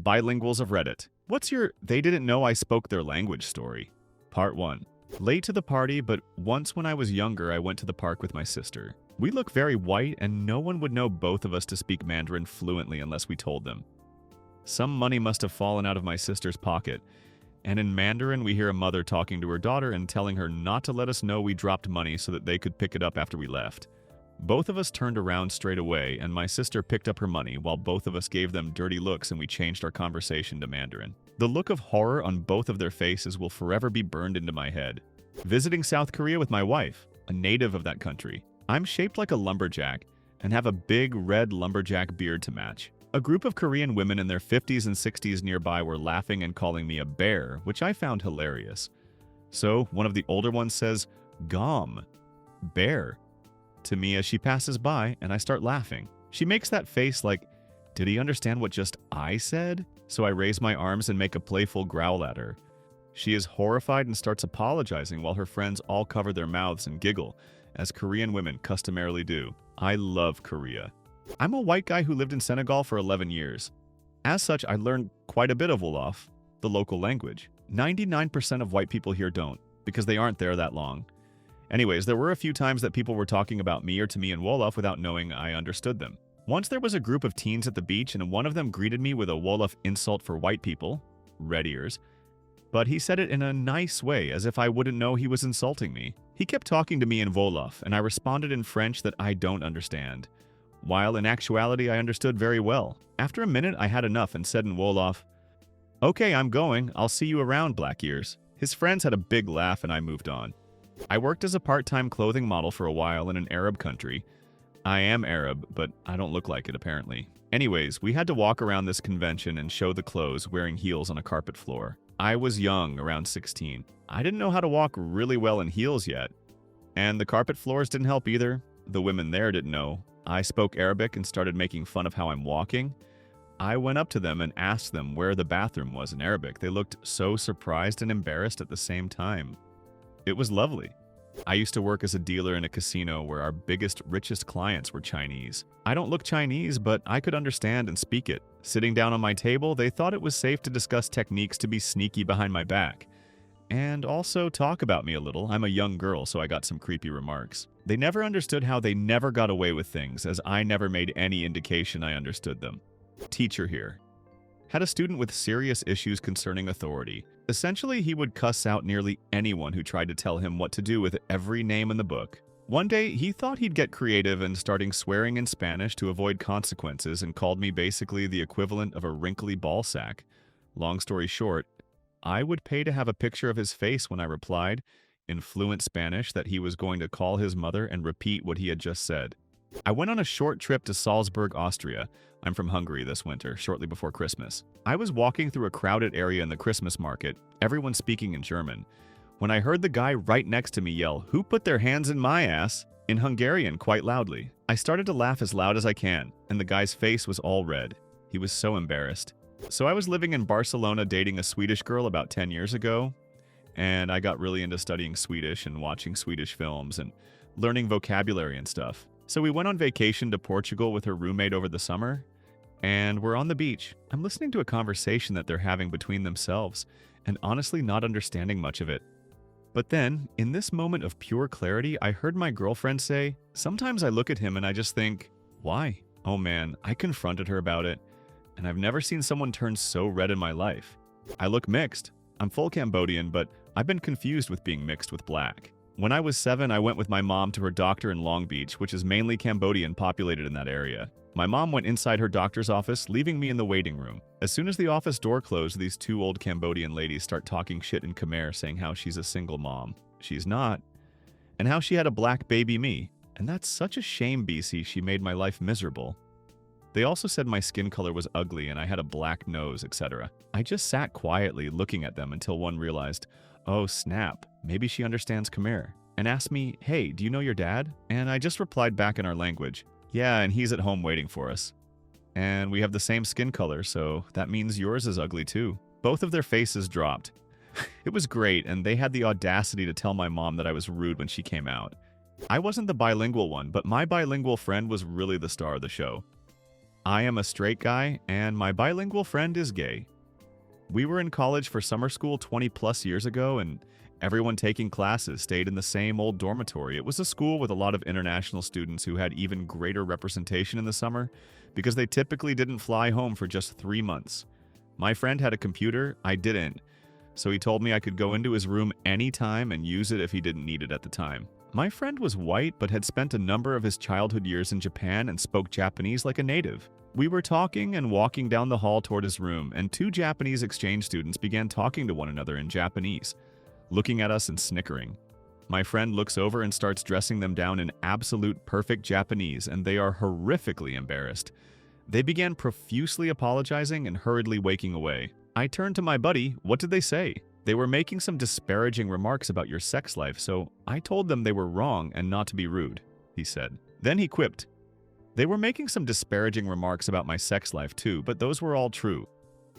Bilinguals of Reddit. What's your "they didn't know I spoke their language" story? Part 1. Late to the party, but once when I was younger, I went to the park with my sister. We look very white, and no one would know both of us to speak Mandarin fluently unless we told them. Some money must have fallen out of my sister's pocket, and in Mandarin we hear a mother talking to her daughter and telling her not to let us know we dropped money so that they could pick it up after we left. Both of us turned around straight away, and my sister picked up her money while both of us gave them dirty looks, and we changed our conversation to Mandarin. The look of horror on both of their faces will forever be burned into my head. Visiting South Korea with my wife, a native of that country. I'm shaped like a lumberjack and have a big red lumberjack beard to match. A group of Korean women in their 50s and 60s nearby were laughing and calling me a bear, which I found hilarious. So one of the older ones says, "Gom, bear," to me as she passes by, and I start laughing. She makes that face like, did he understand what just I said? So I raise my arms and make a playful growl at her. She is horrified and starts apologizing while her friends all cover their mouths and giggle, as Korean women customarily do. I love Korea. I'm a white guy who lived in Senegal for 11 years. As such, I learned quite a bit of Wolof, the local language. 99% of white people here don't, because they aren't there that long. Anyways, there were a few times that people were talking about me or to me in Wolof without knowing I understood them. Once there was a group of teens at the beach, and one of them greeted me with a Wolof insult for white people, red ears, but he said it in a nice way, as if I wouldn't know he was insulting me. He kept talking to me in Wolof, and I responded in French that I don't understand, while in actuality I understood very well. After a minute, I had enough and said in Wolof, "Okay, I'm going. I'll see you around, black ears." His friends had a big laugh, and I moved on. I worked as a part-time clothing model for a while in an Arab country. I am Arab, but I don't look like it apparently. Anyways, we had to walk around this convention and show the clothes wearing heels on a carpet floor. I was young, around 16. I didn't know how to walk really well in heels yet. And the carpet floors didn't help either. The women there didn't know. I spoke Arabic and started making fun of how I'm walking. I went up to them and asked them where the bathroom was in Arabic. They looked so surprised and embarrassed at the same time. It was lovely. I used to work as a dealer in a casino where our biggest, richest clients were Chinese. I don't look Chinese, but I could understand and speak it. Sitting down on my table, they thought it was safe to discuss techniques to be sneaky behind my back. And also talk about me a little. I'm a young girl, so I got some creepy remarks. They never understood how they never got away with things, as I never made any indication I understood them. Teacher here. Had a student with serious issues concerning authority. Essentially, he would cuss out nearly anyone who tried to tell him what to do with every name in the book. One day, he thought he'd get creative and starting swearing in Spanish to avoid consequences and called me basically the equivalent of a wrinkly ball sack. Long story short, I would pay to have a picture of his face when I replied, in fluent Spanish, that he was going to call his mother and repeat what he had just said. I went on a short trip to Salzburg, Austria. I'm from Hungary this winter, shortly before Christmas. I was walking through a crowded area in the Christmas market, everyone speaking in German, when I heard the guy right next to me yell, "Who put their hands in my ass?" in Hungarian quite loudly. I started to laugh as loud as I can, and the guy's face was all red. He was so embarrassed. So I was living in Barcelona dating a Swedish girl about 10 years ago, and I got really into studying Swedish and watching Swedish films and learning vocabulary and stuff. So we went on vacation to Portugal with her roommate over the summer, and we're on the beach. I'm listening to a conversation that they're having between themselves, and honestly not understanding much of it. But then, in this moment of pure clarity, I heard my girlfriend say, "Sometimes I look at him and I just think, why?" Oh man, I confronted her about it, and I've never seen someone turn so red in my life. I look mixed. I'm full Cambodian, but I've been confused with being mixed with black. When I was 7, I went with my mom to her doctor in Long Beach, which is mainly Cambodian populated in that area. My mom went inside her doctor's office, leaving me in the waiting room. As soon as the office door closed, these two old Cambodian ladies start talking shit in Khmer, saying how she's a single mom. She's not. And how she had a black baby me. And that's such a shame, BC, she made my life miserable. They also said my skin color was ugly and I had a black nose, etc. I just sat quietly looking at them until one realized, oh snap, maybe she understands Khmer, and asked me, "Hey, do you know your dad?" And I just replied back in our language, "Yeah, and he's at home waiting for us. And we have the same skin color, so that means yours is ugly too." Both of their faces dropped. It was great, and they had the audacity to tell my mom that I was rude when she came out. I wasn't the bilingual one, but my bilingual friend was really the star of the show. I am a straight guy, and my bilingual friend is gay. We were in college for summer school 20 plus years ago, and everyone taking classes stayed in the same old dormitory. It was a school with a lot of international students who had even greater representation in the summer because they typically didn't fly home for just 3 months. My friend had a computer, I didn't, so he told me I could go into his room anytime and use it if he didn't need it at the time. My friend was white but had spent a number of his childhood years in Japan and spoke Japanese like a native. We were talking and walking down the hall toward his room, and 2 Japanese exchange students began talking to one another in Japanese, looking at us and snickering. My friend looks over and starts dressing them down in absolute perfect Japanese, and they are horrifically embarrassed. They began profusely apologizing and hurriedly waking away. I turned to my buddy. What did they say? They were making some disparaging remarks about your sex life, so I told them they were wrong and not to be rude, he said. Then he quipped, they were making some disparaging remarks about my sex life too, but those were all true.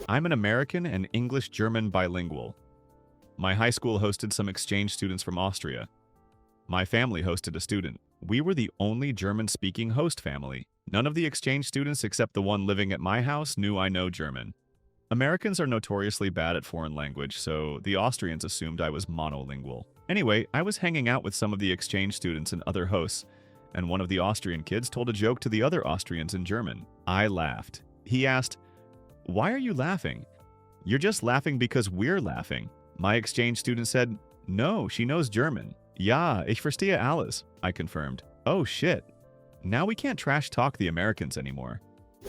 I'm an American and English-German bilingual. My high school hosted some exchange students from Austria. My family hosted a student. We were the only German-speaking host family. None of the exchange students except the one living at my house knew I know German. Americans are notoriously bad at foreign language, so the Austrians assumed I was monolingual. Anyway, I was hanging out with some of the exchange students and other hosts, and one of the Austrian kids told a joke to the other Austrians in German. I laughed. He asked, "Why are you laughing?" "You're just laughing because we're laughing." My exchange student said, "No, she knows German." "Ja, ich verstehe alles," I confirmed. Oh shit. Now we can't trash talk the Americans anymore.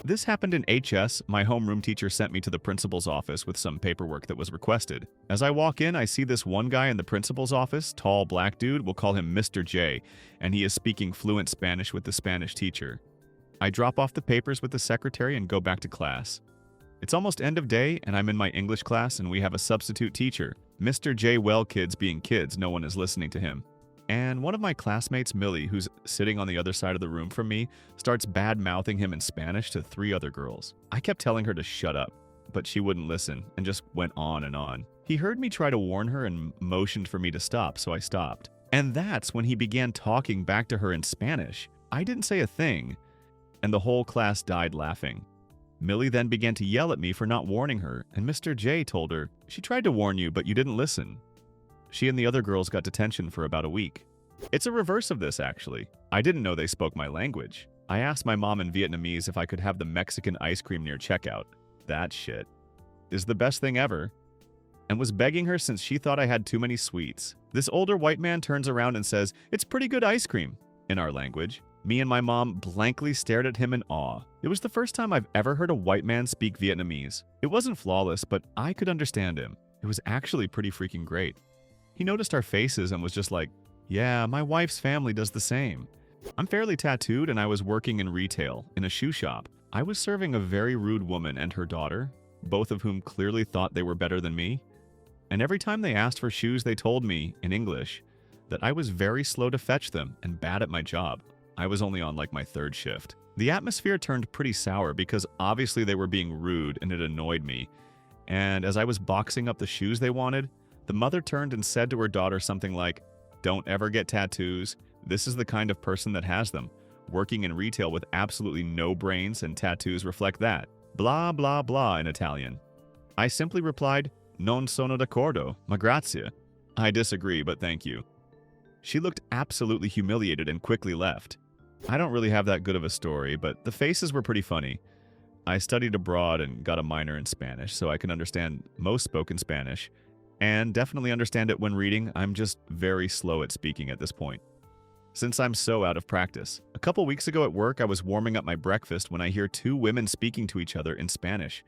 This happened in HS. My homeroom teacher sent me to the principal's office with some paperwork that was requested. As I walk in, I see this one guy in the principal's office, tall black dude, we'll call him Mr. J, and he is speaking fluent Spanish with the Spanish teacher. I drop off the papers with the secretary and go back to class. It's almost end of day, and I'm in my English class, and we have a substitute teacher. Mr. J, well, kids being kids, no one is listening to him. And one of my classmates, Millie, who's sitting on the other side of the room from me, starts bad-mouthing him in Spanish to 3 other girls. I kept telling her to shut up, but she wouldn't listen and just went on and on. He heard me try to warn her and motioned for me to stop, so I stopped. And that's when he began talking back to her in Spanish. I didn't say a thing, and the whole class died laughing. Millie then began to yell at me for not warning her, and Mr. J told her, "She tried to warn you, but you didn't listen." She and the other girls got detention for about a week. It's a reverse of this, actually. I didn't know they spoke my language. I asked my mom in Vietnamese if I could have the Mexican ice cream near checkout. That shit is the best thing ever. And was begging her since she thought I had too many sweets. This older white man turns around and says, "It's pretty good ice cream," in our language. Me and my mom blankly stared at him in awe. It was the first time I've ever heard a white man speak Vietnamese. It wasn't flawless, but I could understand him. It was actually pretty freaking great. He noticed our faces and was just like, "Yeah, my wife's family does the same." I'm fairly tattooed and I was working in retail, in a shoe shop. I was serving a very rude woman and her daughter, both of whom clearly thought they were better than me. And every time they asked for shoes, they told me, in English, that I was very slow to fetch them and bad at my job. I was only on like my 3rd shift. The atmosphere turned pretty sour because obviously they were being rude and it annoyed me. And as I was boxing up the shoes they wanted, the mother turned and said to her daughter something like, "Don't ever get tattoos. This is the kind of person that has them. Working in retail with absolutely no brains and tattoos reflect that. Blah, blah, blah in Italian." I simply replied, "Non sono d'accordo, ma grazie." I disagree, but thank you. She looked absolutely humiliated and quickly left. I don't really have that good of a story, but the faces were pretty funny. I studied abroad and got a minor in Spanish, so I can understand most spoken Spanish. And definitely understand it when reading. I'm just very slow at speaking at this point, since I'm so out of practice. A couple weeks ago at work, I was warming up my breakfast when I hear 2 women speaking to each other in Spanish,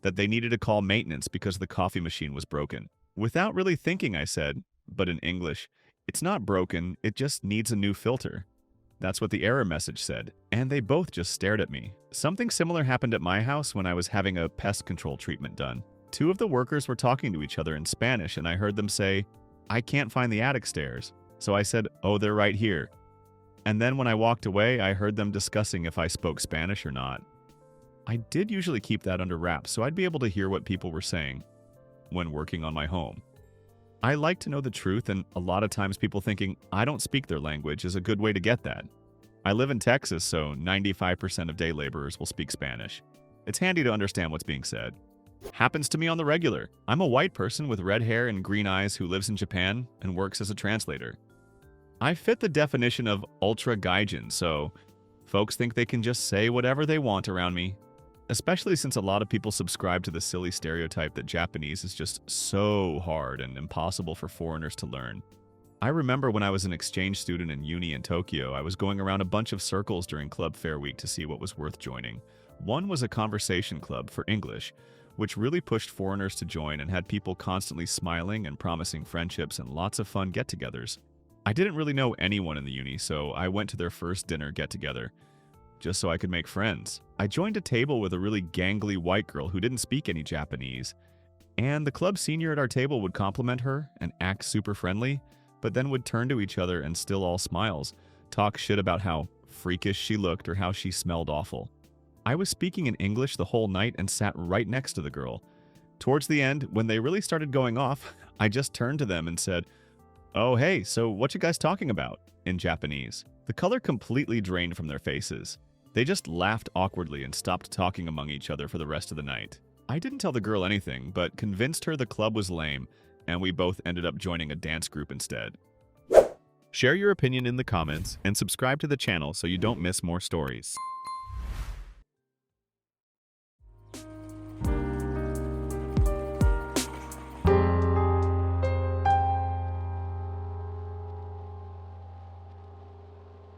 that they needed to call maintenance because the coffee machine was broken. Without really thinking, I said, but in English, "It's not broken, it just needs a new filter." That's what the error message said, and they both just stared at me. Something similar happened at my house when I was having a pest control treatment done. 2 of the workers were talking to each other in Spanish, and I heard them say, "I can't find the attic stairs." So I said, "Oh, they're right here." And then when I walked away, I heard them discussing if I spoke Spanish or not. I did usually keep that under wraps, so I'd be able to hear what people were saying when working on my home. I like to know the truth, and a lot of times people thinking I don't speak their language is a good way to get that. I live in Texas, so 95% of day laborers will speak Spanish. It's handy to understand what's being said. Happens to me on the regular. I'm a white person with red hair and green eyes who lives in Japan and works as a translator. I fit the definition of ultra gaijin, so folks think they can just say whatever they want around me, especially since a lot of people subscribe to the silly stereotype that Japanese is just so hard and impossible for foreigners to learn. I remember when I was an exchange student in uni in Tokyo, I was going around a bunch of circles during Club Fair Week to see what was worth joining. One was a conversation club for English, which really pushed foreigners to join and had people constantly smiling and promising friendships and lots of fun get-togethers. I didn't really know anyone in the uni, so I went to their first dinner get-together, just so I could make friends. I joined a table with a really gangly white girl who didn't speak any Japanese, and the club senior at our table would compliment her and act super friendly, but then would turn to each other and still all smiles, talk shit about how freakish she looked or how she smelled awful. I was speaking in English the whole night and sat right next to the girl. Towards the end, when they really started going off, I just turned to them and said, "Oh hey, so what you guys talking about?" in Japanese. The color completely drained from their faces. They just laughed awkwardly and stopped talking among each other for the rest of the night. I didn't tell the girl anything, but convinced her the club was lame, and we both ended up joining a dance group instead. Share your opinion in the comments and subscribe to the channel so you don't miss more stories.